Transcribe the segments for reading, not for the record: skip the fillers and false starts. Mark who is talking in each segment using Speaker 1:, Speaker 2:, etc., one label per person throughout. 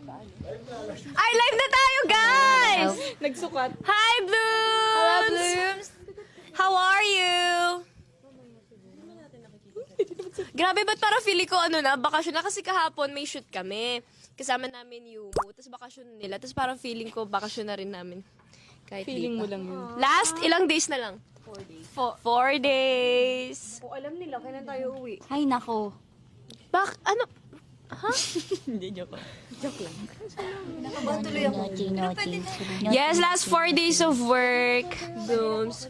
Speaker 1: Ay, live na tayo, guys!
Speaker 2: Nagsukat.
Speaker 1: Hi, Blooms!
Speaker 2: Hello, Blooms.
Speaker 1: How are you? Grabe, ba't parang feeling ko bakasyon na kasi kahapon may shoot kami. Kasama namin yung tapos bakasyon nila. Tapos parang feeling ko bakasyon na rin namin. Kahit
Speaker 2: Feeling
Speaker 1: dito.
Speaker 2: mo lang yun.
Speaker 1: Last, ilang days na lang? 4 days. 4 days.
Speaker 2: O alam nila, kailan tayo uwi?
Speaker 3: Ay, nako.
Speaker 1: Ano?
Speaker 2: Hindi, joke lang.
Speaker 3: Naughty.
Speaker 1: Yes, last 4 days of work. Blooms.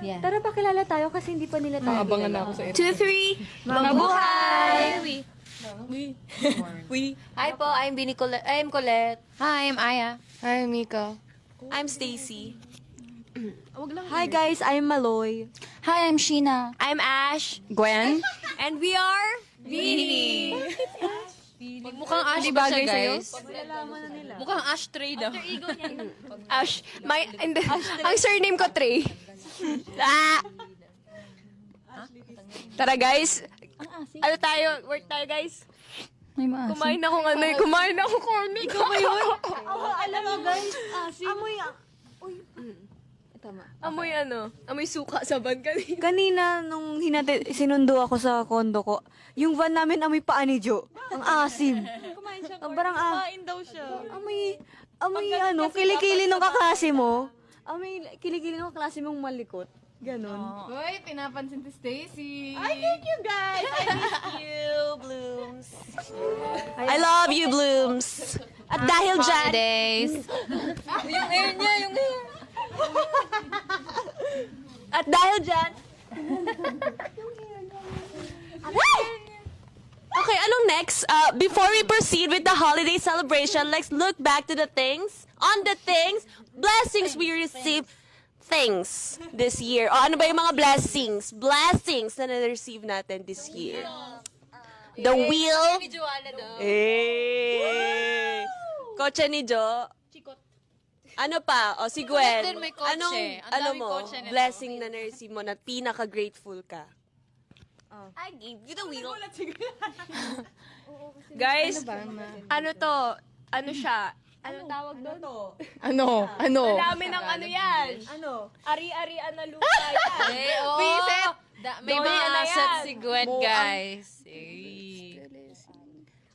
Speaker 3: Yeah.
Speaker 2: Tara, pakilala tayo kasi hindi pa nila tayo. Abangan na ako sa
Speaker 1: 2, 3. Mabuhay!
Speaker 2: Hi po, I'm Colette.
Speaker 3: Hi, I'm Aya.
Speaker 2: Hi, Mika.
Speaker 1: I'm Stacy.
Speaker 2: Hi guys, I'm Maloy.
Speaker 3: Hi, I'm Sheena.
Speaker 1: I'm Ash.
Speaker 2: Gwen?
Speaker 1: And we are Beanie.
Speaker 4: Mukhang Ash
Speaker 2: Di
Speaker 4: ba
Speaker 2: bagay
Speaker 4: siya,
Speaker 2: sa'yo?
Speaker 4: guys? Mukhang ashtray daw.
Speaker 1: Ash. Ang surname ko, Trey. Ah! Tara, guys. Ano tayo? Work tayo, guys.
Speaker 3: May maasim.
Speaker 1: Kumain ako corn. Ikaw ba yun?
Speaker 2: Alam mo guys, amoy
Speaker 1: Amoy suka sa van kanina.
Speaker 2: kanina nung sinundo ako sa kondo ko, yung van namin amoy paa ni Jo. Ang asim. Kumain siya. Parang kumain daw siya. Amoy kilikili ng kaklase mo. Amoy kilikili ng kaklase mong malikot. Ganon.
Speaker 4: Uy, pinapansin si Stacy.
Speaker 2: I thank you guys. I miss you,
Speaker 1: Blooms. I love you, Blooms. At dahil dyan,
Speaker 4: Days.
Speaker 2: Yung hair niya, yung hair.
Speaker 1: At dahil dyan, okay, anong next? Before we proceed with the holiday celebration, let's look back to the blessings we received this year. O ano ba yung mga blessings na na-receive natin this year? The wheel. Eh. Kotse ni Jo. Ano pa? O si Gwen.
Speaker 4: din may kotse. Ang daming kotse nito.
Speaker 1: Blessing na na-receive mo na pinaka-grateful ka? I gave you the wheel. Guys, ano siya? Anong tawag doon?
Speaker 2: Ano?
Speaker 1: Dami ng ano yan. Ari-arian na lupa yan.
Speaker 4: Visit! May
Speaker 1: Doon
Speaker 4: mga
Speaker 1: na
Speaker 4: asset
Speaker 1: yan.
Speaker 4: si Gwen, guys. Eh.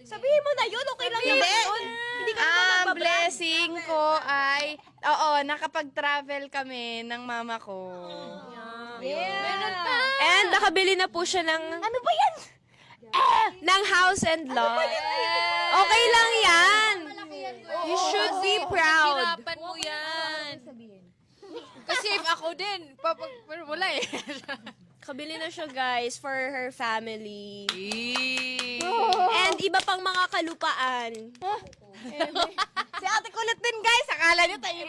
Speaker 1: Sabihin mo na yun, okay lang yun. Hindi ka
Speaker 5: Ang blessing ko ay, nakapag-travel kami ng mama ko.
Speaker 1: And nakabili na po siya ng... Ano ba yan? Ng house and lot. Okay lang yan. You should be proud.
Speaker 4: Hirapan mo yan. Kasi if ako din, pero wala eh.
Speaker 1: Kabili na siya, guys, for her family.
Speaker 4: Eh.
Speaker 1: And iba pang mga kalupaan.
Speaker 5: Si Ate Kulit din, guys. Akala niyo tayo.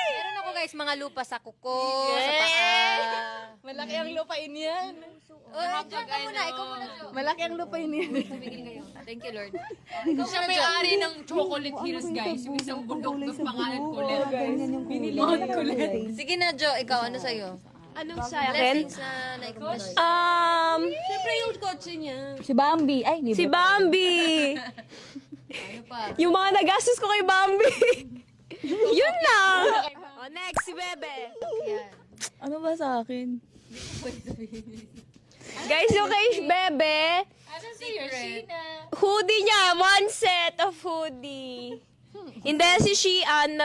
Speaker 4: Meron ako guys, mga lupa sa kuko, sa paa.
Speaker 5: Malaki ang lupain yan.
Speaker 4: Ikaw muna, Jo.
Speaker 5: Malaki ang lupain yan.
Speaker 4: Thank you, Lord. Ikaw siya may-ari ng Chocolate Hills, guys. Yung isang bundok ng pangalan Colette. Mount Colette. Sige na, Jo. Ikaw, ano sa'yo?
Speaker 1: Anong sa akin?
Speaker 4: Blessings na na-accomplish.
Speaker 1: Siyempre yung kotse niya.
Speaker 2: Si Bambi. Ay,
Speaker 1: Si Bambi!
Speaker 4: Ano pa?
Speaker 1: Yung mga nagastos ko kay Bambi. Yun lang. Next, si Bebe.
Speaker 2: Ano ba sa akin?
Speaker 1: Guys, yung kay Bebe,
Speaker 4: Ano sa'yo, Sheena?
Speaker 1: hoodie niya. One set of hoodie. Hindi, si Shian,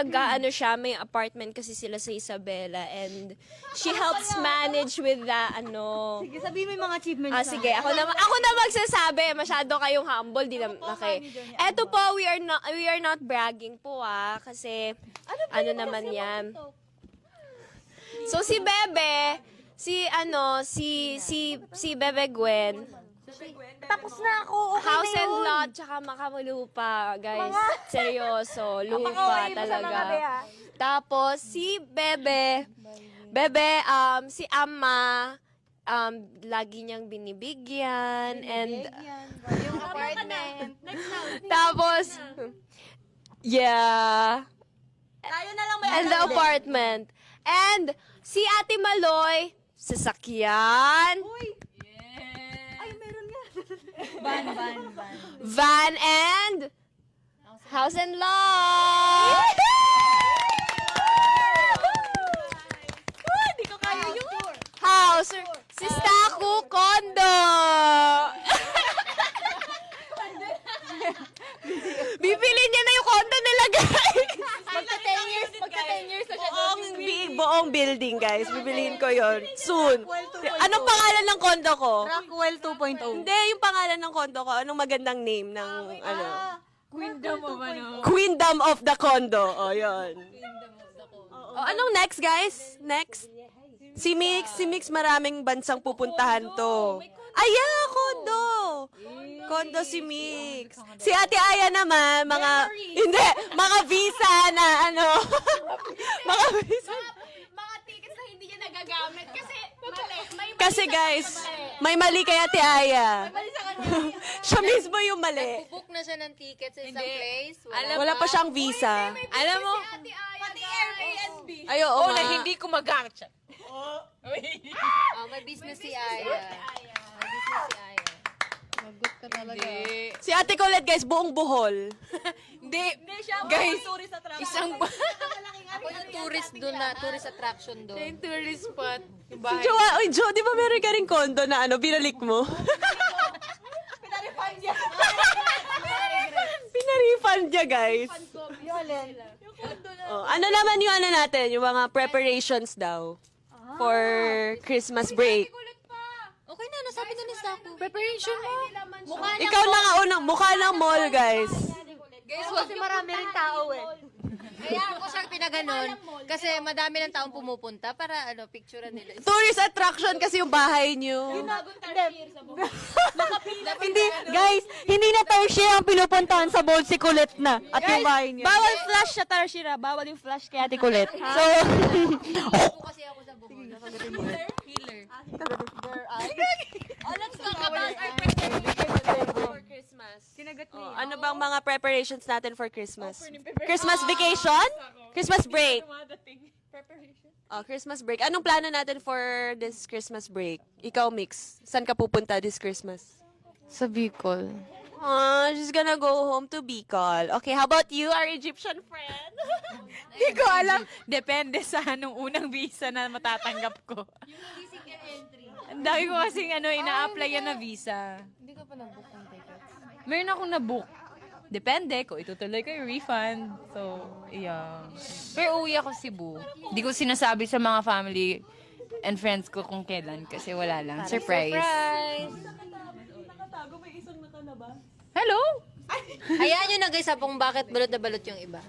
Speaker 1: may apartment kasi sila sa Isabela and she helps manage with the,
Speaker 2: Sige, sabihin mo yung mga achievements
Speaker 1: sige, ako na magsasabi. Masyado kayong humble, di na, okay. Eto po, we are not bragging po kasi, ano naman yan. So, si Bebe, si Bebe Gwen,
Speaker 2: Tapos na ako. Okay
Speaker 1: house
Speaker 2: na
Speaker 1: and
Speaker 2: yun.
Speaker 1: lot, tsaka makalupa, guys. Seryoso, lupa talaga. Tapos, si Bebe, si Ama, lagi niyang binibigyan, and,
Speaker 5: Yung apartment.
Speaker 1: tapos, yeah,
Speaker 2: Tayo na lang may
Speaker 1: and the apartment. And, si Ate Maloy, sasakyan.
Speaker 2: Ay, meron nga.
Speaker 1: Van and House and Lot. Hindi ko kaya yun. House. Si Staku Condo. Bibili niya na yung condo nila, guys.
Speaker 4: Magka 10 years na siya.
Speaker 1: Buong building, guys. Bibiliin ko yon soon. Anong pangalan ng condo ko?
Speaker 2: Rockwell 2.0.
Speaker 1: Hindi, yung pangalan ng condo ko. Anong magandang name ng, ano?
Speaker 4: Queendom of ano.
Speaker 1: Queendom of the condo. O, yun. O, anong next, guys? Next? Si Mix, maraming bansang pupuntahan to. Aya, condo! Condo si Mix. Si Ate Aya naman, mga visa na, ano, mga visa.
Speaker 5: Mga tickets na hindi niya nagagamit kasi mali.
Speaker 1: Kasi guys, may mali kay Ate Aya. Siya mismo yung mali.
Speaker 4: Book na siya ng ticket sa isang place.
Speaker 1: Wala pa siyang visa.
Speaker 5: Alam mo,
Speaker 4: Pati Airbnb.
Speaker 1: Ay, oo
Speaker 5: na
Speaker 1: nga.
Speaker 5: hindi ko magamit siya.
Speaker 4: Oh, may business si Aya. May business si Aya. Magot ka talaga.
Speaker 1: Si Ate Colette, guys, buong buhol.
Speaker 5: Hindi. Guys, isang
Speaker 4: Ako yung tourist doon na, tourist attraction doon.
Speaker 5: yung tourist spot. Yung
Speaker 1: Si
Speaker 5: bahay.
Speaker 1: Jo, di ba meron ka rin condo na ano, binalik mo? Pinarefund niya, guys. Oh, ano naman yung ano natin, yung mga preparations daw for Christmas break.
Speaker 4: Okay na, nasabi na ni Staku.
Speaker 5: Preparation mo.
Speaker 1: Ikaw na nga unang mukha ng mall, guys.
Speaker 4: Guys, kasi marami rin tao eh. Kaya ako siya pinaganon kasi madami ng taong pumupunta para ano, picturean nila.
Speaker 1: Tourist attraction kasi yung bahay niyo.
Speaker 2: Hindi, guys, hindi na Tarsier ang pinupuntahan sa bold si Colette na. At yung bahay niya. Bawal flash sa Tarsier, bawal yung flash kay Ate Colette. So,
Speaker 4: Ako kasi ako sa Bohol. Healer.
Speaker 1: Let's talk about our preparations for Christmas. Ano bang mga preparations natin for Christmas? Christmas vacation? Christmas break? Oh, Christmas break. Anong plano natin for this Christmas break? Ikaw, Mix. Saan ka pupunta this Christmas?
Speaker 5: Sa Bicol.
Speaker 1: She's gonna go home to Bicol. Okay, how about you, our Egyptian friend?
Speaker 5: Hindi ko alam. Depende sa anong unang visa na matatanggap ko. Ang dami ko kasing ina-apply na visa.
Speaker 4: Hindi ka pa nag-book ng tickets.
Speaker 5: Meron akong na-book. Depende kung itutuloy ko yung refund. So, yeah. Pero uwi ako Cebu. Hindi ko sinasabi sa mga family and friends ko kung kailan kasi wala lang. Surprise.
Speaker 1: Nakatago, may isang naka na ba?
Speaker 5: Hello?
Speaker 4: Hayaan nyo na guys, kung bakit balot na balot yung iba.